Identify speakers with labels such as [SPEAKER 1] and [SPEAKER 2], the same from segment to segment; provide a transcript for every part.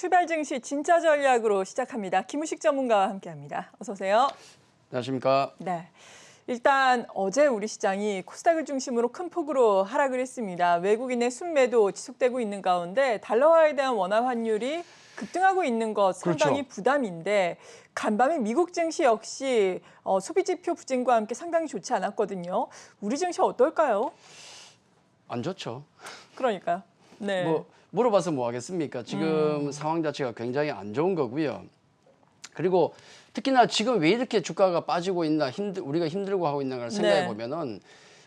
[SPEAKER 1] 출발 증시 진짜 전략으로 시작합니다. 김우식 전문가와 함께합니다. 어서 오세요.
[SPEAKER 2] 안녕하십니까.
[SPEAKER 1] 네. 일단 어제 우리 시장이 코스닥을 중심으로 큰 폭으로 하락을 했습니다. 외국인의 순매도 지속되고 있는 가운데 달러화에 대한 원화 환율이 급등하고 있는 것 상당히
[SPEAKER 2] 그렇죠.
[SPEAKER 1] 부담인데 간밤에 미국 증시 역시 소비지표 부진과 함께 상당히 좋지 않았거든요. 우리 증시 어떨까요?
[SPEAKER 2] 안 좋죠.
[SPEAKER 1] 그러니까요. 네.
[SPEAKER 2] 뭐 물어봐서 뭐 하겠습니까? 지금 상황 자체가 굉장히 안 좋은 거고요. 그리고 특히나 지금 왜 이렇게 주가가 빠지고 있나, 우리가 힘들고 하고 있는 걸 생각해
[SPEAKER 1] 네.
[SPEAKER 2] 보면은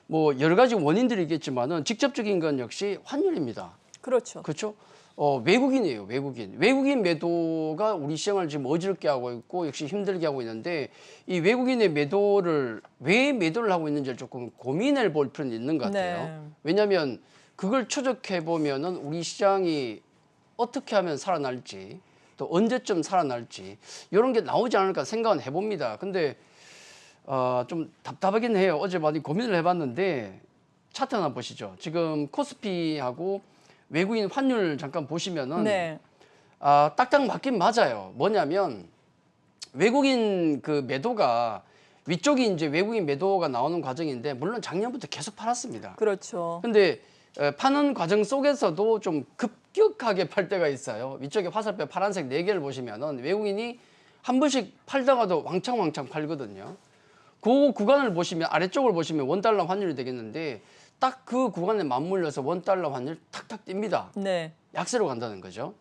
[SPEAKER 2] 뭐 여러 가지 원인들이 있겠지만은 직접적인 건 역시 환율입니다.
[SPEAKER 1] 그렇죠.
[SPEAKER 2] 그렇죠? 외국인이에요, 외국인. 외국인 매도가 우리 시장을 지금 어지럽게 하고 있고 역시 힘들게 하고 있는데 이 외국인의 매도를 왜 매도를 하고 있는지를 조금 고민해 볼 필요는 있는 것 같아요.
[SPEAKER 1] 네.
[SPEAKER 2] 왜냐하면 그걸 추적해 보면은 우리 시장이 어떻게 하면 살아날지 또 언제쯤 살아날지 이런 게 나오지 않을까 생각은 해봅니다. 근데 좀 답답하긴 해요. 어제 많이 고민을 해봤는데 차트 하나 보시죠. 지금 코스피하고 외국인 환율 잠깐 보시면은
[SPEAKER 1] 네.
[SPEAKER 2] 딱딱 맞긴 맞아요. 뭐냐면 외국인 그 매도가 위쪽이 이제 외국인 매도가 나오는 과정인데 물론 작년부터 계속 팔았습니다.
[SPEAKER 1] 그렇죠.
[SPEAKER 2] 근데 파는 과정 속에서도 좀 급격하게 팔 때가 있어요. 위쪽에 화살표 파란색 4개를 보시면은 외국인이 한 번씩 팔다가도 왕창 팔거든요. 그 구간을 보시면 아래쪽을 보시면 원달러 환율이 되겠는데 딱 그 구간에 맞물려서 원달러 환율 탁탁 뜁니다.
[SPEAKER 1] 네.
[SPEAKER 2] 약세로 간다는 거죠.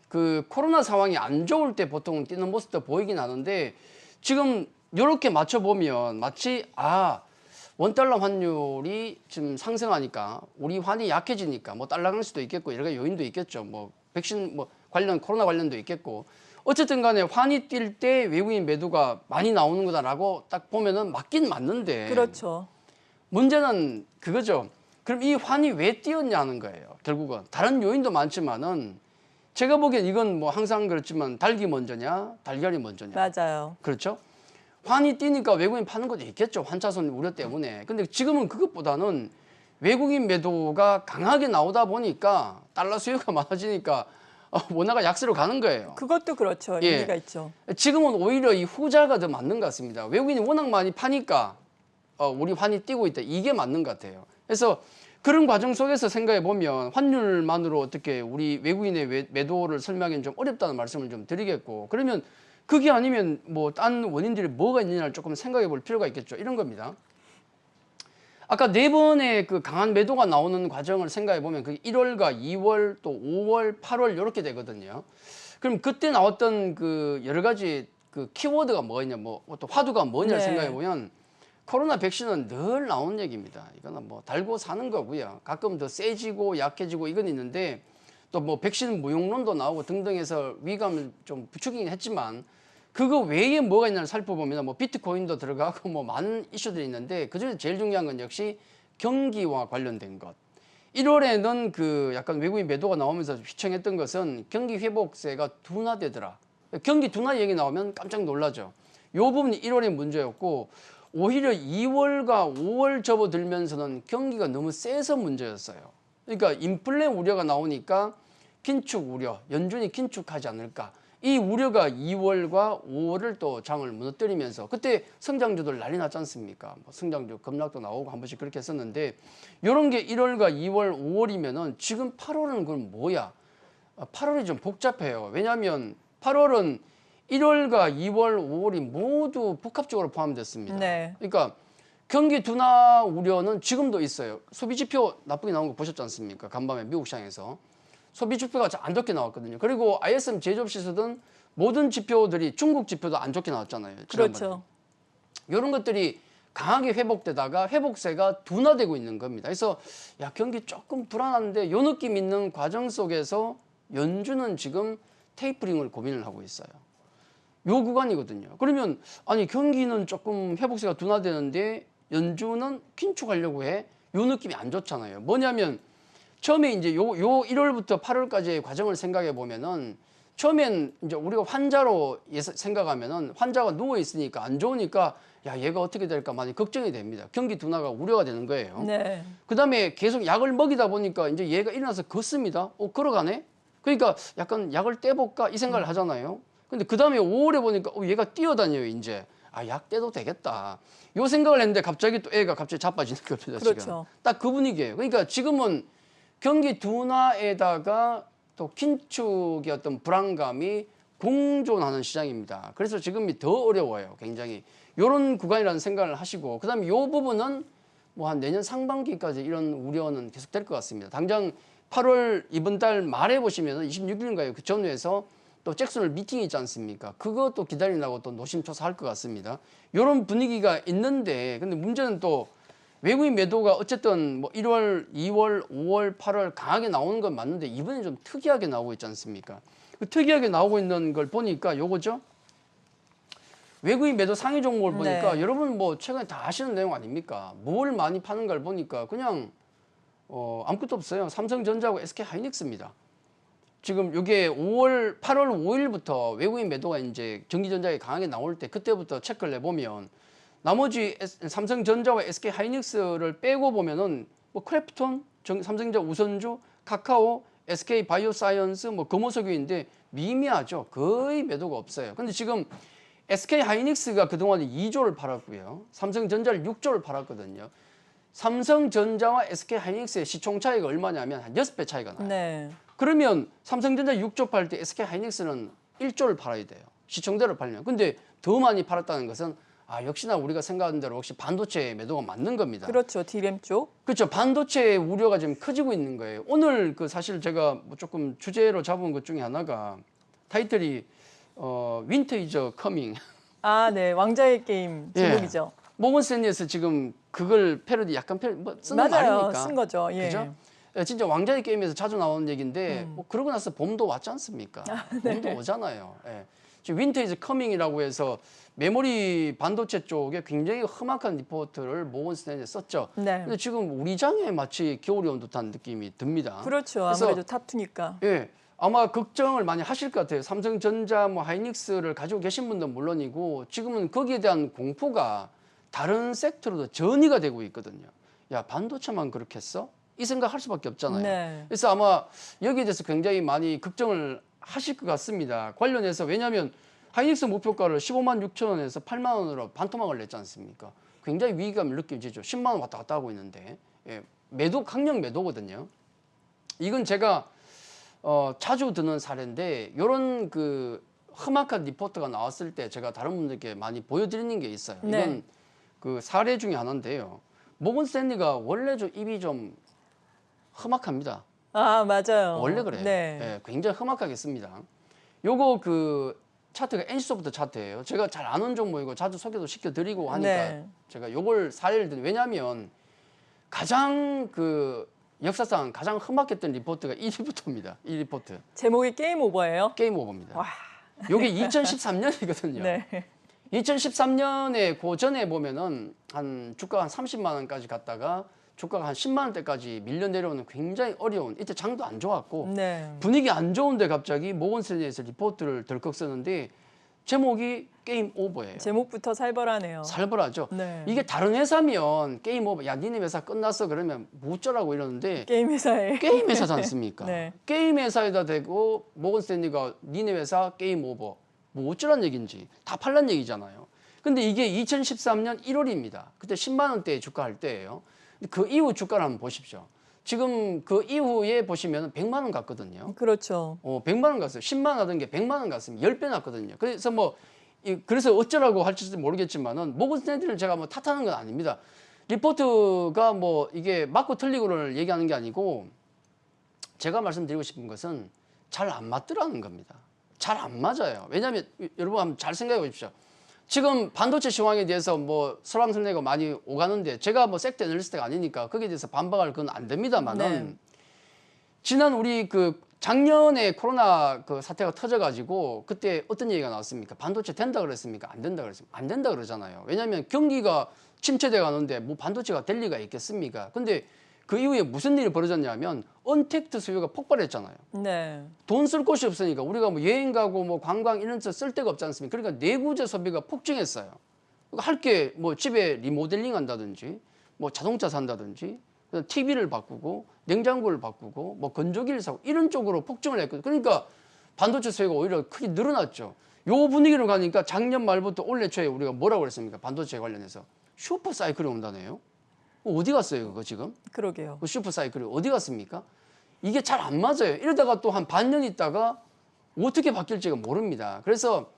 [SPEAKER 2] 그 코로나 상황이 안 좋을 때 보통 뛰는 모습도 보이긴 하는데 지금 이렇게 맞춰보면 마치 원달러 환율이 지금 상승하니까 우리 환이 약해지니까 뭐 달러 강세도 있겠고 여러 가지 요인도 있겠죠. 뭐 백신 뭐 관련 코로나 관련도 있겠고 어쨌든 간에 환이 뛸 때 외국인 매도가 많이 나오는 거다라고 딱 보면은 맞긴 맞는데
[SPEAKER 1] 그렇죠.
[SPEAKER 2] 문제는 그거죠. 그럼 이 환이 왜 뛰었냐는 거예요. 결국은 다른 요인도 많지만은 제가 보기엔 이건 뭐 항상 그렇지만 닭이 먼저냐 달걀이 먼저냐.
[SPEAKER 1] 맞아요.
[SPEAKER 2] 그렇죠? 환이 뛰니까 외국인 파는 것도 있겠죠. 환차손 우려 때문에. 근데 지금은 그것보다는 외국인 매도가 강하게 나오다 보니까 달러 수요가 많아지니까 원화가 약세로 가는 거예요.
[SPEAKER 1] 그것도 그렇죠.
[SPEAKER 2] 예.
[SPEAKER 1] 의미가 있죠.
[SPEAKER 2] 지금은 오히려 이 후자가 더 맞는 것 같습니다. 외국인이 워낙 많이 파니까 우리 환이 뛰고 있다. 이게 맞는 것 같아요. 그래서 그런 과정 속에서 생각해 보면 환율만으로 어떻게 우리 외국인의 매도를 설명하기는 좀 어렵다는 말씀을 좀 드리겠고 그러면 그게 아니면 뭐 딴 원인들이 뭐가 있느냐를 조금 생각해 볼 필요가 있겠죠. 이런 겁니다. 아까 4번의 그 강한 매도가 나오는 과정을 생각해 보면 그 1월과 2월 또 5월, 8월 이렇게 되거든요. 그럼 그때 나왔던 그 여러 가지 그 키워드가 뭐였냐, 뭐 또 화두가 뭐냐를
[SPEAKER 1] 네.
[SPEAKER 2] 생각해 보면 코로나 백신은 늘 나오는 얘기입니다. 이거는 뭐 달고 사는 거고요. 가끔 더 세지고 약해지고 이건 있는데 또 뭐 백신 무용론도 나오고 등등 해서 위감을 좀 부추기긴 했지만 그거 외에 뭐가 있냐를 살펴보면 뭐 비트코인도 들어가고 뭐 많은 이슈들이 있는데 그중에 제일 중요한 건 역시 경기와 관련된 것. 1월에는 그 약간 외국인 매도가 나오면서 휘청했던 것은 경기 회복세가 둔화되더라. 경기 둔화 얘기 나오면 깜짝 놀라죠. 요 부분이 1월의 문제였고 오히려 2월과 5월 접어들면서는 경기가 너무 세서 문제였어요. 그러니까 인플레 우려가 나오니까 긴축 우려, 연준이 긴축하지 않을까. 이 우려가 2월과 5월을 또 장을 무너뜨리면서 그때 성장주들 난리 났지 않습니까? 뭐 성장주 급락도 나오고 한 번씩 그렇게 했었는데 이런 게 1월과 2월, 5월이면은 지금 8월은 그럼 뭐야? 8월이 좀 복잡해요. 왜냐하면 8월은 1월과 2월, 5월이 모두 복합적으로 포함됐습니다.
[SPEAKER 1] 네.
[SPEAKER 2] 그러니까 경기 둔화 우려는 지금도 있어요. 소비 지표 나쁘게 나온 거 보셨지 않습니까? 간밤에 미국 시장에서. 소비 지표가 안 좋게 나왔거든요. 그리고 ISM 제조업 지수든 모든 지표들이 중국 지표도 안 좋게 나왔잖아요. 지난번에.
[SPEAKER 1] 그렇죠.
[SPEAKER 2] 이런 것들이 강하게 회복되다가 회복세가 둔화되고 있는 겁니다. 그래서 야 경기 조금 불안한데 요 느낌 있는 과정 속에서 연준은 지금 테이퍼링을 고민을 하고 있어요. 요 구간이거든요. 그러면 아니 경기는 조금 회복세가 둔화되는데 연준은 긴축하려고 해. 요 느낌이 안 좋잖아요. 뭐냐면 처음에 이제 요 1월부터 8월까지의 과정을 생각해 보면은 처음엔 이제 우리가 환자로 생각하면은 환자가 누워 있으니까 안 좋으니까 야 얘가 어떻게 될까 많이 걱정이 됩니다. 경기 둔화가 우려가 되는 거예요.
[SPEAKER 1] 네.
[SPEAKER 2] 그다음에 계속 약을 먹이다 보니까 이제 얘가 일어나서 걷습니다. 걸어가네. 그러니까 약간 약을 떼볼까 이 생각을 하잖아요. 근데 그 다음에 5월에 보니까 얘가 뛰어다녀요 이제. 아, 약 떼도 되겠다. 요 생각을 했는데 갑자기 또 애가 갑자기 자빠지는 겁니다.
[SPEAKER 1] 그렇죠.
[SPEAKER 2] 지금. 딱 그 분위기예요. 그러니까 지금은 경기 둔화에다가 또 긴축의 어떤 불안감이 공존하는 시장입니다. 그래서 지금이 더 어려워요. 굉장히. 요런 구간이라는 생각을 하시고 그다음에 요 부분은 뭐 한 내년 상반기까지 이런 우려는 계속될 것 같습니다. 당장 8월 이번 달 말에 보시면 26일인가요? 그 전후에서 또 잭슨홀 미팅이 있지 않습니까? 그것도 기다리려고 또 노심초사할 것 같습니다. 이런 분위기가 있는데 근데 문제는 또 외국인 매도가 어쨌든 뭐 1월, 2월, 5월, 8월 강하게 나오는 건 맞는데 이번에 좀 특이하게 나오고 있지 않습니까? 그 특이하게 나오고 있는 걸 보니까 요거죠. 외국인 매도 상위 종목을 보니까
[SPEAKER 1] 네.
[SPEAKER 2] 여러분 뭐 최근에 다 아시는 내용 아닙니까? 뭘 많이 파는 걸 보니까 그냥 아무것도 없어요. 삼성전자하고 SK하이닉스입니다. 지금 이게 8월 5일부터 외국인 매도가 이제 전기전자에 강하게 나올 때 그때부터 체크를 해보면 나머지 삼성전자와 SK하이닉스를 빼고 보면은 뭐 크래프톤, 삼성전자 우선주, 카카오, SK바이오사이언스, 뭐 금호석유인데 미미하죠. 거의 매도가 없어요. 근데 지금 SK하이닉스가 그동안에 2조를 팔았고요. 삼성전자를 6조를 팔았거든요. 삼성전자와 SK하이닉스의 시총 차이가 얼마냐면 한 6배 차이가 나요.
[SPEAKER 1] 네.
[SPEAKER 2] 그러면 삼성전자 6조 팔 때 SK하이닉스는 1조를 팔아야 돼요. 시총대로 팔면. 근데 더 많이 팔았다는 것은 역시나 우리가 생각한 대로 역시 반도체 매도가 맞는 겁니다.
[SPEAKER 1] 그렇죠. 디램 쪽.
[SPEAKER 2] 그렇죠. 반도체 우려가 지금 커지고 있는 거예요. 오늘 그 사실 제가 뭐 조금 주제로 잡은 것 중에 하나가 타이틀이 윈터 이즈 커밍.
[SPEAKER 1] 아, 네. 왕자의 게임 제목이죠.
[SPEAKER 2] 모건 스탠리에서 지금 그걸 패러디 약간 뭐 쓰는
[SPEAKER 1] 맞아요.
[SPEAKER 2] 말이니까.
[SPEAKER 1] 쓴 거죠. 예.
[SPEAKER 2] 그죠? 예, 진짜 왕자의 게임에서 자주 나오는 얘기인데 뭐 그러고 나서 봄도 왔지 않습니까? 봄도 오잖아요. 예. 지금 윈터 이즈 커밍이라고 해서 메모리 반도체 쪽에 굉장히 험악한 리포트를 모건 스탠리에 썼죠.
[SPEAKER 1] 네.
[SPEAKER 2] 근데 지금 우리 장에 마치 겨울이 온 듯한 느낌이 듭니다.
[SPEAKER 1] 그렇죠.
[SPEAKER 2] 그래서
[SPEAKER 1] 아무래도 탑2니까.
[SPEAKER 2] 예. 아마 걱정을 많이 하실 것 같아요. 삼성전자, 뭐 하이닉스를 가지고 계신 분도 물론이고 지금은 거기에 대한 공포가 다른 섹터로도 전이가 되고 있거든요. 야, 반도체만 그렇게 했어? 이 생각할 수밖에 없잖아요.
[SPEAKER 1] 네.
[SPEAKER 2] 그래서 아마 여기에 대해서 굉장히 많이 걱정을 하실 것 같습니다. 관련해서 왜냐하면 하이닉스 목표가를 15만 6천 원에서 8만 원으로 반토막을 냈지 않습니까? 굉장히 위기감을 느껴지죠. 10만 원 왔다 갔다 하고 있는데 매도 강력 매도거든요. 이건 제가 자주 드는 사례인데 이런 그 험악한 리포트가 나왔을 때 제가 다른 분들께 많이 보여드리는 게 있어요.
[SPEAKER 1] 네.
[SPEAKER 2] 이건 그 사례 중에 하나인데요. 모건 스탠리가 원래 좀 입이 좀 험악합니다.
[SPEAKER 1] 아, 맞아요.
[SPEAKER 2] 원래 그래요.
[SPEAKER 1] 네.
[SPEAKER 2] 예, 굉장히 험악하게 씁니다. 요거 그 차트가 NC소프트 차트예요. 제가 잘 아는 종목이고 자주 소개도 시켜드리고 하니까
[SPEAKER 1] 네.
[SPEAKER 2] 제가 요걸 사례를 든 왜냐하면 가장 그 역사상 가장 험악했던 리포트가 이 리포트입니다. 이 리포트.
[SPEAKER 1] 제목이 게임 오버예요?
[SPEAKER 2] 게임 오버입니다.
[SPEAKER 1] 와.
[SPEAKER 2] 요게 2013년이거든요.
[SPEAKER 1] 네.
[SPEAKER 2] 2013년에 그 전에 보면은 한 주가가 한 30만 원까지 갔다가 주가가 한 10만 원대까지 밀려 내려오는 굉장히 어려운 이때 장도 안 좋았고
[SPEAKER 1] 네.
[SPEAKER 2] 분위기 안 좋은데 갑자기 모건 스탠리에서 리포트를 덜컥 쓰는데 제목이 게임 오버예요.
[SPEAKER 1] 제목부터 살벌하네요.
[SPEAKER 2] 살벌하죠.
[SPEAKER 1] 네.
[SPEAKER 2] 이게 다른 회사면 게임 오버. 야, 니네 회사 끝났어 그러면 뭐 어쩌라고 이러는데
[SPEAKER 1] 게임 회사에.
[SPEAKER 2] 게임 회사지 않습니까?
[SPEAKER 1] 네.
[SPEAKER 2] 게임 회사에다 대고 모건 스탠리가 니네 회사 게임 오버. 뭐 어쩌란 얘기인지 다 팔란 얘기잖아요. 근데 이게 2013년 1월입니다. 그때 10만 원대 주가 할 때예요. 그 이후 주가를 한번 보십시오. 지금 그 이후에 보시면 100만 원 갔거든요.
[SPEAKER 1] 그렇죠.
[SPEAKER 2] 100만 원 갔어요. 10만 원 하던 게 100만 원 갔으면 10배 났거든요. 그래서 뭐 그래서 어쩌라고 할지 모르겠지만은 모건 스탠리를 제가 뭐 탓하는 건 아닙니다. 리포트가 뭐 이게 맞고 틀리고를 얘기하는 게 아니고 제가 말씀드리고 싶은 것은 잘 안 맞더라는 겁니다. 잘 안 맞아요. 왜냐하면 여러분 한번 잘 생각해 보십시오. 지금 반도체 시황에 대해서 뭐 설왕설래가 많이 오가는데 제가 뭐 섹터 애널리스트가 아니니까 거기에 대해서 반박할 건 안 됩니다만은
[SPEAKER 1] 네.
[SPEAKER 2] 지난 우리 그 작년에 코로나 그 사태가 터져가지고 그때 어떤 얘기가 나왔습니까? 반도체 된다 그랬습니까? 안 된다 그랬습니까? 안 된다 그러잖아요. 왜냐하면 경기가 침체돼 가는데 뭐 반도체가 될 리가 있겠습니까? 근데 그 이후에 무슨 일이 벌어졌냐면 언택트 수요가 폭발했잖아요.
[SPEAKER 1] 네.
[SPEAKER 2] 돈 쓸 곳이 없으니까 우리가 뭐 여행 가고 뭐 관광 이런 데 쓸 데가 없지 않습니까? 그러니까 내구재 소비가 폭증했어요. 할 게 뭐 집에 리모델링 한다든지 뭐 자동차 산다든지 TV를 바꾸고 냉장고를 바꾸고 뭐 건조기를 사고 이런 쪽으로 폭증을 했거든요. 그러니까 반도체 수요가 오히려 크게 늘어났죠. 요 분위기로 가니까 작년 말부터 올해 초에 우리가 뭐라고 그랬습니까? 반도체 관련해서 슈퍼 사이클이 온다네요. 어디 갔어요, 그거 지금?
[SPEAKER 1] 그러게요.
[SPEAKER 2] 그 슈퍼 사이클이 어디 갔습니까? 이게 잘 안 맞아요. 이러다가 또 한 반년 있다가 어떻게 바뀔지가 모릅니다. 그래서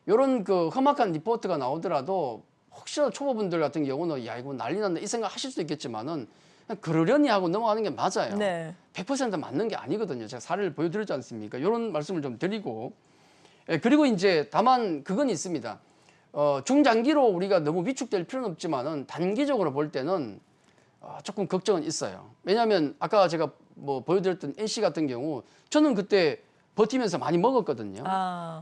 [SPEAKER 2] 이런 그 험악한 리포트가 나오더라도 혹시나 초보분들 같은 경우는 야 이거 난리 났네 이 생각 하실 수 있겠지만은 그냥 그러려니 하고 넘어가는 게 맞아요.
[SPEAKER 1] 네.
[SPEAKER 2] 100% 맞는 게 아니거든요. 제가 사례를 보여드렸지 않습니까? 이런 말씀을 좀 드리고 그리고 이제 다만 그건 있습니다. 중장기로 우리가 너무 위축될 필요는 없지만은 단기적으로 볼 때는 조금 걱정은 있어요. 왜냐하면 아까 제가 뭐 보여드렸던 NC 같은 경우 저는 그때 버티면서 많이 먹었거든요.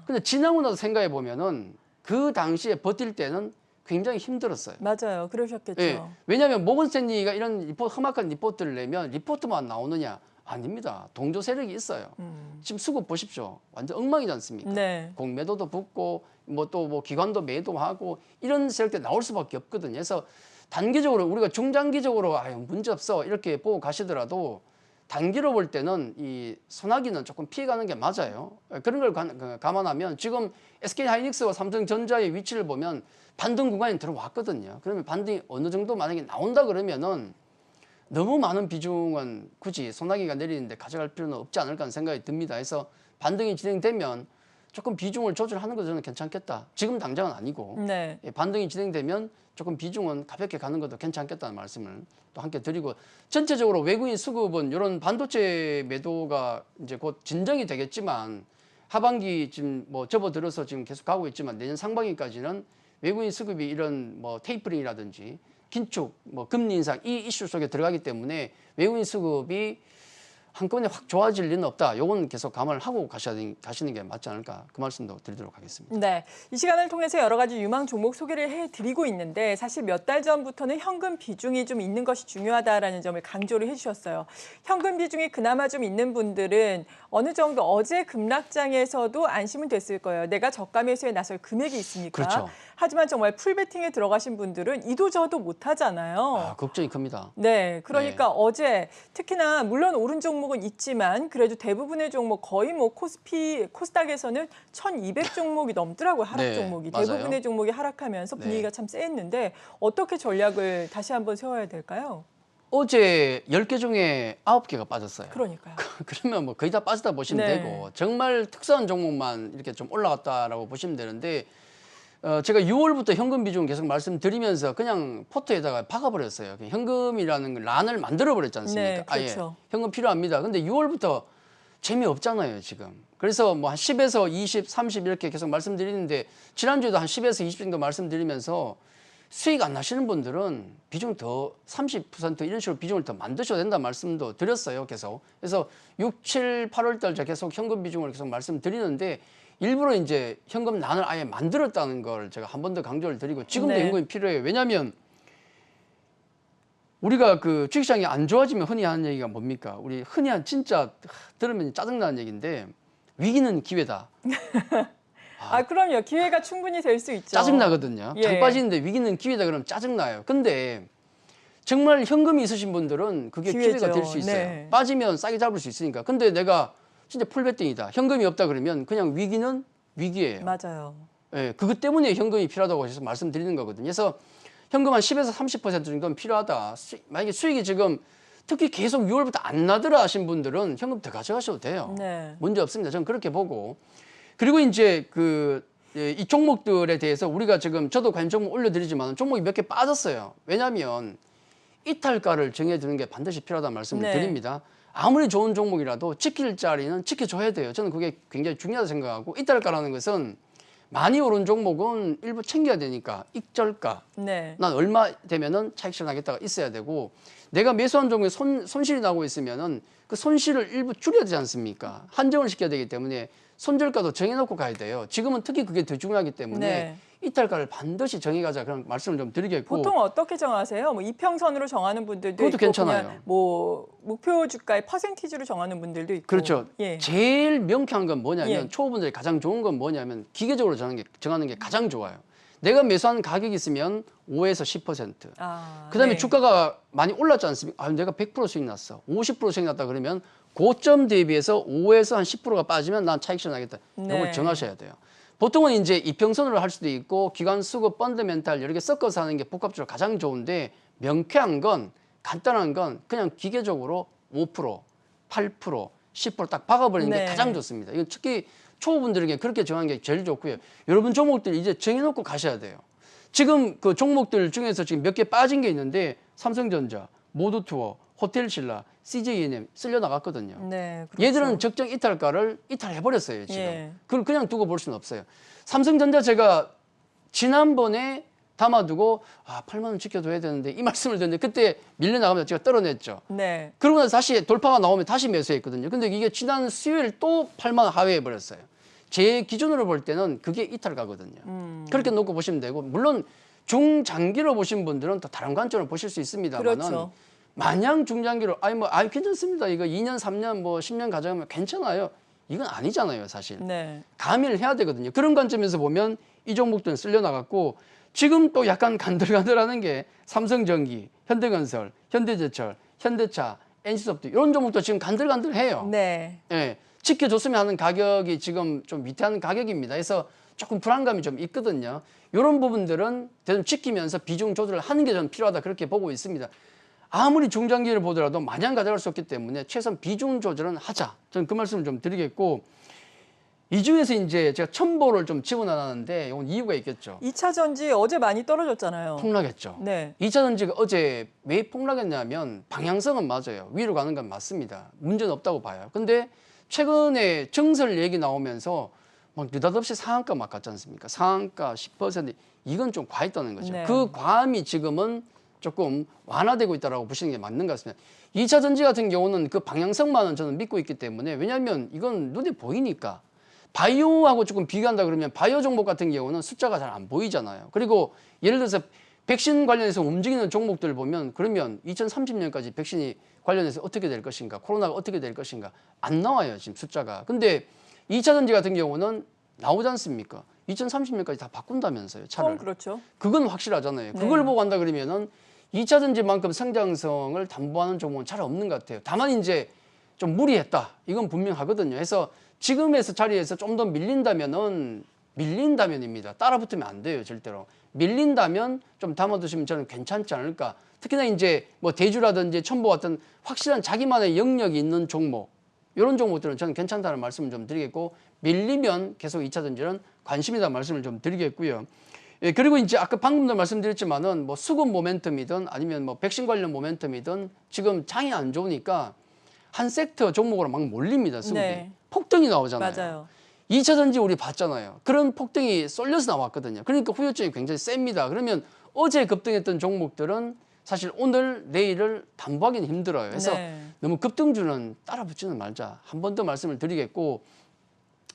[SPEAKER 2] 근데 지나고 나서 생각해 보면은 그 당시에 버틸 때는 굉장히 힘들었어요.
[SPEAKER 1] 맞아요. 그러셨겠죠.
[SPEAKER 2] 예, 왜냐하면 모건 스탠리가 이런 험악한 리포트를 내면 리포트만 나오느냐? 아닙니다. 동조 세력이 있어요. 지금 수급 보십시오. 완전 엉망이지 않습니까?
[SPEAKER 1] 네.
[SPEAKER 2] 공매도도 붙고 뭐 또 뭐 기관도 매도하고 이런 세력들이 나올 수밖에 없거든요. 그래서 단기적으로 우리가 중장기적으로 아유 문제 없어 이렇게 보고 가시더라도 단기로 볼 때는 이 소나기는 조금 피해가는 게 맞아요. 그런 걸 감안하면 지금 SK하이닉스와 삼성전자의 위치를 보면 반등 구간에 들어왔거든요. 그러면 반등이 어느 정도 만약에 나온다 그러면은 너무 많은 비중은 굳이 소나기가 내리는데 가져갈 필요는 없지 않을까 하는 생각이 듭니다. 그래서 반등이 진행되면 조금 비중을 조절하는 것도 저는 괜찮겠다. 지금 당장은 아니고
[SPEAKER 1] 네.
[SPEAKER 2] 반등이 진행되면 조금 비중은 가볍게 가는 것도 괜찮겠다는 말씀을 또 함께 드리고 전체적으로 외국인 수급은 이런 반도체 매도가 이제 곧 진정이 되겠지만 하반기 지금 뭐 접어들어서 지금 계속 가고 있지만 내년 상반기까지는 외국인 수급이 이런 뭐 테이퍼링이라든지 긴축, 뭐 금리 인상 이 이슈 속에 들어가기 때문에 외국인 수급이 한꺼번에 확 좋아질 리는 없다. 요건 계속 감안을 하고 가시는 게 맞지 않을까 그 말씀도 드리도록 하겠습니다.
[SPEAKER 1] 네, 이 시간을 통해서 여러 가지 유망 종목 소개를 해드리고 있는데 사실 몇 달 전부터는 현금 비중이 좀 있는 것이 중요하다라는 점을 강조를 해주셨어요. 현금 비중이 그나마 좀 있는 분들은 어느 정도 어제 급락장에서도 안심은 됐을 거예요. 내가 저가 매수에 나설 금액이 있으니까.
[SPEAKER 2] 그렇죠.
[SPEAKER 1] 하지만 정말 풀베팅에 들어가신 분들은 이도저도 못하잖아요.
[SPEAKER 2] 걱정이 큽니다.
[SPEAKER 1] 네, 그러니까 어제 특히나 물론 오른 종목은 있지만 그래도 대부분의 종목 거의 뭐 코스닥에서는 1,200 종목이 넘더라고요. 하락
[SPEAKER 2] 네,
[SPEAKER 1] 종목이.
[SPEAKER 2] 맞아요.
[SPEAKER 1] 대부분의 종목이 하락하면서 분위기가 참 쎄했는데 어떻게 전략을 다시 한번 세워야 될까요?
[SPEAKER 2] 어제 10개 중에 9개가 빠졌어요.
[SPEAKER 1] 그러니까요.
[SPEAKER 2] 그러면 뭐 거의 다 빠졌다 보시면
[SPEAKER 1] 네.
[SPEAKER 2] 되고 정말 특수한 종목만 이렇게 좀 올라갔다라고 보시면 되는데 제가 6월부터 현금 비중 계속 말씀드리면서 그냥 포트에다가 박아버렸어요. 현금이라는 란을 만들어버렸지 않습니까?
[SPEAKER 1] 네, 그렇죠.
[SPEAKER 2] 아예 현금 필요합니다. 근데 6월부터 재미없잖아요, 지금. 그래서 뭐 한 10에서 20, 30 이렇게 계속 말씀드리는데 지난주에도 한 10에서 20 정도 말씀드리면서 수익 안 나시는 분들은 비중 더 30% 이런 식으로 비중을 더 만드셔야 된다는 말씀도 드렸어요, 계속. 그래서 6, 7, 8월 달 계속 현금 비중을 계속 말씀드리는데 일부러 이제 현금 난을 아예 만들었다는 걸 제가 한 번 더 강조를 드리고 지금도
[SPEAKER 1] 네.
[SPEAKER 2] 현금이 필요해요. 왜냐하면 우리가 그 주식시장이 안 좋아지면 흔히 하는 얘기가 뭡니까? 우리 흔히 진짜 들으면 짜증나는 얘기인데 위기는 기회다.
[SPEAKER 1] 그럼요. 기회가 충분히 될 수 있죠.
[SPEAKER 2] 짜증나거든요.
[SPEAKER 1] 예.
[SPEAKER 2] 장 빠지는데 위기는 기회다 그러면 짜증나요. 근데 정말 현금이 있으신 분들은 그게
[SPEAKER 1] 기회죠.
[SPEAKER 2] 기회가 될 수 있어요.
[SPEAKER 1] 네.
[SPEAKER 2] 빠지면 싸게 잡을 수 있으니까. 근데 내가 진짜 풀베팅이다. 현금이 없다 그러면 그냥 위기는 위기예요.
[SPEAKER 1] 맞아요.
[SPEAKER 2] 예, 그것 때문에 현금이 필요하다고 해서 말씀드리는 거거든요. 그래서 현금 한 10에서 30% 정도는 필요하다. 만약에 수익이 지금 특히 계속 6월부터 안 나더라 하신 분들은 현금 더 가져가셔도 돼요.
[SPEAKER 1] 네.
[SPEAKER 2] 문제 없습니다. 저는 그렇게 보고. 그리고 이제 이 종목들에 대해서 우리가 지금 저도 관심 종목 올려드리지만 종목이 몇 개 빠졌어요. 왜냐하면 이탈가를 정해두는 게 반드시 필요하다는 말씀을
[SPEAKER 1] 네.
[SPEAKER 2] 드립니다. 아무리 좋은 종목이라도 지킬 자리는 지켜줘야 돼요. 저는 그게 굉장히 중요하다고 생각하고 이탈가라는 것은 많이 오른 종목은 일부 챙겨야 되니까 익절가.
[SPEAKER 1] 네.
[SPEAKER 2] 난 얼마 되면은 차익 실현하겠다가 있어야 되고 내가 매수한 종목에 손실이 나고 있으면은 그 손실을 일부 줄여야 되지 않습니까? 한정을 시켜야 되기 때문에 손절가도 정해놓고 가야 돼요. 지금은 특히 그게 더 중요하기 때문에
[SPEAKER 1] 네.
[SPEAKER 2] 이탈가를 반드시 정해가자 그런 말씀을 좀 드리겠고.
[SPEAKER 1] 보통 어떻게 정하세요? 뭐 이평선으로 정하는 분들도
[SPEAKER 2] 그것도
[SPEAKER 1] 있고
[SPEAKER 2] 괜찮아요.
[SPEAKER 1] 그냥 뭐 목표 주가의 퍼센티지로 정하는 분들도 있고.
[SPEAKER 2] 그렇죠.
[SPEAKER 1] 예.
[SPEAKER 2] 제일 명쾌한 건 뭐냐면
[SPEAKER 1] 예.
[SPEAKER 2] 초보분들이 가장 좋은 건 뭐냐면 기계적으로 정하는 게 가장 좋아요. 내가 매수한 가격이 있으면 5에서 10%. 그다음에
[SPEAKER 1] 네.
[SPEAKER 2] 주가가 많이 올랐지 않습니까? 아, 내가 100% 수익 났어. 50% 수익 났다 그러면 고점 대비해서 5에서 한 10%가 빠지면 난 차익 실현하겠다.
[SPEAKER 1] 네.
[SPEAKER 2] 이걸 정하셔야 돼요. 보통은 이제 이평선으로 할 수도 있고 기관 수급 펀더멘탈 여러 개 섞어서 하는 게 복합적으로 가장 좋은데 명쾌한 건 간단한 건 그냥 기계적으로 5%, 8%, 10%딱 박아버리는
[SPEAKER 1] 네.
[SPEAKER 2] 게 가장 좋습니다. 이건 특히 초보분들에게 그렇게 정하는 게 제일 좋고요. 여러분 종목들 이제 정해놓고 가셔야 돼요. 지금 그 종목들 중에서 지금 몇 개 빠진 게 있는데 삼성전자, 모두투어, 호텔신라, CJENM 쓸려 나갔거든요.
[SPEAKER 1] 네, 그렇죠.
[SPEAKER 2] 얘들은 적정 이탈가를 이탈해버렸어요, 지금.
[SPEAKER 1] 예.
[SPEAKER 2] 그걸 그냥 두고 볼 수는 없어요. 삼성전자 제가 지난번에 담아두고 8만 원 지켜둬야 되는데 이 말씀을 드렸는데 그때 밀려나가면서 제가 떨어냈죠.
[SPEAKER 1] 네.
[SPEAKER 2] 그러고 나서 다시 돌파가 나오면 다시 매수했거든요. 근데 이게 지난 수요일 또 8만 원 하회해버렸어요. 제 기준으로 볼 때는 그게 이탈가거든요. 그렇게 놓고 보시면 되고 물론 중장기로 보신 분들은 또 다른 관점으로 보실 수 있습니다만은
[SPEAKER 1] 그렇죠.
[SPEAKER 2] 마냥 중장기로 괜찮습니다. 이거 2년, 3년, 뭐 10년 가져가면 괜찮아요. 이건 아니잖아요, 사실.
[SPEAKER 1] 네.
[SPEAKER 2] 가미를 해야 되거든요. 그런 관점에서 보면 이 종목들은 쓸려 나갔고 지금 또 약간 간들간들하는 게 삼성전기, 현대건설, 현대제철, 현대차, NC소프트 이런 종목도 지금 간들간들해요.
[SPEAKER 1] 네.
[SPEAKER 2] 예, 지켜줬으면 하는 가격이 지금 좀 위태한 가격입니다. 그래서 조금 불안감이 좀 있거든요. 이런 부분들은 좀 지키면서 비중 조절을 하는 게 저는 필요하다 그렇게 보고 있습니다. 아무리 중장기를 보더라도 마냥 가져갈 수 없기 때문에 최소한 비중 조절은 하자. 저는 그 말씀을 좀 드리겠고 이 중에서 이제 제가 첨보를 좀 집어넣었는데 이건 이유가 있겠죠.
[SPEAKER 1] 2차 전지 어제 많이 떨어졌잖아요.
[SPEAKER 2] 폭락했죠.
[SPEAKER 1] 네.
[SPEAKER 2] 2차 전지가 어제 왜 폭락했냐면 방향성은 맞아요. 위로 가는 건 맞습니다. 문제는 없다고 봐요. 근데 최근에 증설 얘기 나오면서 막 느닷없이 상한가 막 갔지 않습니까? 상한가 10% 이건 좀 과했다는 거죠.
[SPEAKER 1] 네.
[SPEAKER 2] 그 과함이 지금은 조금 완화되고 있다고 보시는 게 맞는 것 같습니다. 2차 전지 같은 경우는 그 방향성만은 저는 믿고 있기 때문에 왜냐하면 이건 눈에 보이니까 바이오하고 조금 비교한다 그러면 바이오 종목 같은 경우는 숫자가 잘 안 보이잖아요. 그리고 예를 들어서 백신 관련해서 움직이는 종목들 보면 그러면 2030년까지 백신이 관련해서 어떻게 될 것인가, 코로나가 어떻게 될 것인가 안 나와요 지금 숫자가. 근데 2차 전지 같은 경우는 나오지 않습니까? 2030년까지 다 바꾼다면서요 차를.
[SPEAKER 1] 그렇죠.
[SPEAKER 2] 그건 확실하잖아요.
[SPEAKER 1] 네.
[SPEAKER 2] 그걸 보고 한다 그러면은 2차 전지만큼 성장성을 담보하는 종목은 잘 없는 것 같아요. 다만 이제 좀 무리했다. 이건 분명하거든요. 그래서 지금에서 자리에서 좀 더 밀린다면입니다. 따라붙으면 안 돼요, 절대로. 밀린다면 좀 담아두시면 저는 괜찮지 않을까. 특히나 이제 뭐 대주라든지 첨보 같은 확실한 자기만의 영역이 있는 종목, 이런 종목들은 저는 괜찮다는 말씀을 좀 드리겠고, 밀리면 계속 2차 전지는 관심이다 말씀을 좀 드리겠고요. 예, 그리고 이제 아까 방금도 말씀드렸지만은 뭐 수급 모멘텀이든 아니면 뭐 백신 관련 모멘텀이든 지금 장이 안 좋으니까 한 섹터 종목으로 막 몰립니다, 수급이.
[SPEAKER 1] 네.
[SPEAKER 2] 폭등이 나오잖아요.
[SPEAKER 1] 맞아요.
[SPEAKER 2] 2차 전지 우리 봤잖아요. 그런 폭등이 쏠려서 나왔거든요. 그러니까 후유증이 굉장히 셉니다. 그러면 어제 급등했던 종목들은 사실 오늘 내일을 담보하기는 힘들어요. 그래서
[SPEAKER 1] 네.
[SPEAKER 2] 너무 급등주는 따라붙지는 말자. 한 번 더 말씀을 드리겠고,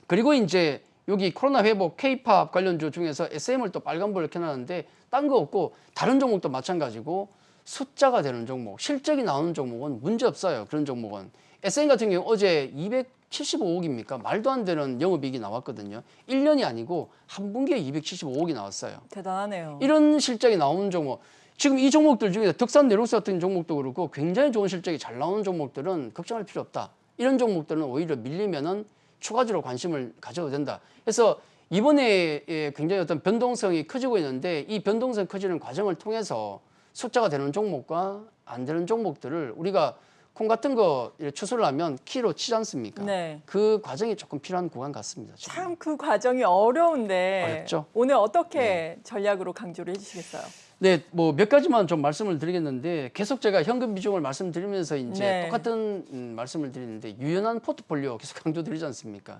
[SPEAKER 2] 그리고 이제 여기 코로나 회복 K-팝 관련주 중에서 SM을 또 빨간불을 켜놨는데 딴 거 없고 다른 종목도 마찬가지고 숫자가 되는 종목, 실적이 나오는 종목은 문제 없어요. 그런 종목은. SM 같은 경우 어제 275억입니까? 말도 안 되는 영업이익이 나왔거든요. 1년이 아니고 한 분기에 275억이 나왔어요.
[SPEAKER 1] 대단하네요.
[SPEAKER 2] 이런 실적이 나오는 종목. 지금 이 종목들 중에서 덕산 네록스 같은 종목도 그렇고 굉장히 좋은 실적이 잘 나오는 종목들은 걱정할 필요 없다. 이런 종목들은 오히려 밀리면은 추가적으로 관심을 가져도 된다. 그래서 이번에 굉장히 어떤 변동성이 커지고 있는데 이 변동성이 커지는 과정을 통해서 숫자가 되는 종목과 안 되는 종목들을 우리가 콩 같은 거 추수를 하면 키로 치지 않습니까?
[SPEAKER 1] 네.
[SPEAKER 2] 그 과정이 조금 필요한 구간 같습니다. 지금.
[SPEAKER 1] 참 그 과정이 어려운데
[SPEAKER 2] 어렵죠.
[SPEAKER 1] 오늘 어떻게 전략으로 강조를 해주시겠어요?
[SPEAKER 2] 네, 뭐 몇 가지만 좀 말씀을 드리겠는데 계속 제가 현금 비중을 말씀드리면서 이제
[SPEAKER 1] 네.
[SPEAKER 2] 똑같은 말씀을 드리는데 유연한 포트폴리오 계속 강조드리지 않습니까?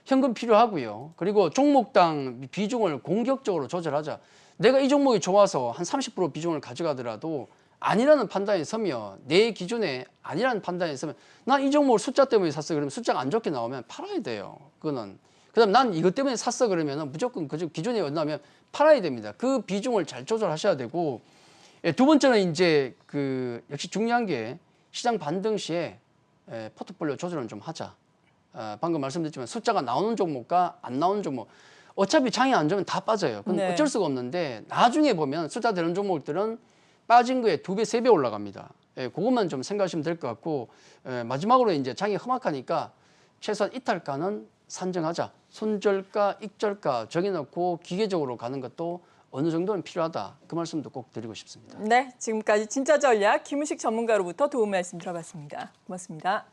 [SPEAKER 2] 현금 필요하고요. 그리고 종목당 비중을 공격적으로 조절하자. 내가 이 종목이 좋아서 한 30% 비중을 가져가더라도 아니라는 판단에 서면 내 기준에 아니라는 판단에 서면 난 이 종목을 숫자 때문에 샀어 그러면 숫자가 안 좋게 나오면 팔아야 돼요. 그거는. 그다음 난 이것 때문에 샀어 그러면 무조건 그 기준에 온다면 팔아야 됩니다. 그 비중을 잘 조절하셔야 되고 두 번째는 이제 그 역시 중요한 게 시장 반등 시에 포트폴리오 조절은 좀 하자. 방금 말씀드렸지만 숫자가 나오는 종목과 안 나오는 종목. 어차피 장이 안 좋으면 다 빠져요. 그건
[SPEAKER 1] 네.
[SPEAKER 2] 어쩔 수가 없는데 나중에 보면 숫자 되는 종목들은 빠진 거에 2배, 3배 올라갑니다. 예, 그것만 좀 생각하시면 될 것 같고 마지막으로 이제 장이 험악하니까 최소한 이탈가는 산정하자. 손절가, 익절가 정해놓고 기계적으로 가는 것도 어느 정도는 필요하다. 그 말씀도 꼭 드리고 싶습니다.
[SPEAKER 1] 네, 지금까지 진짜 전략 김우식 전문가로부터 도움 말씀 들어봤습니다. 고맙습니다.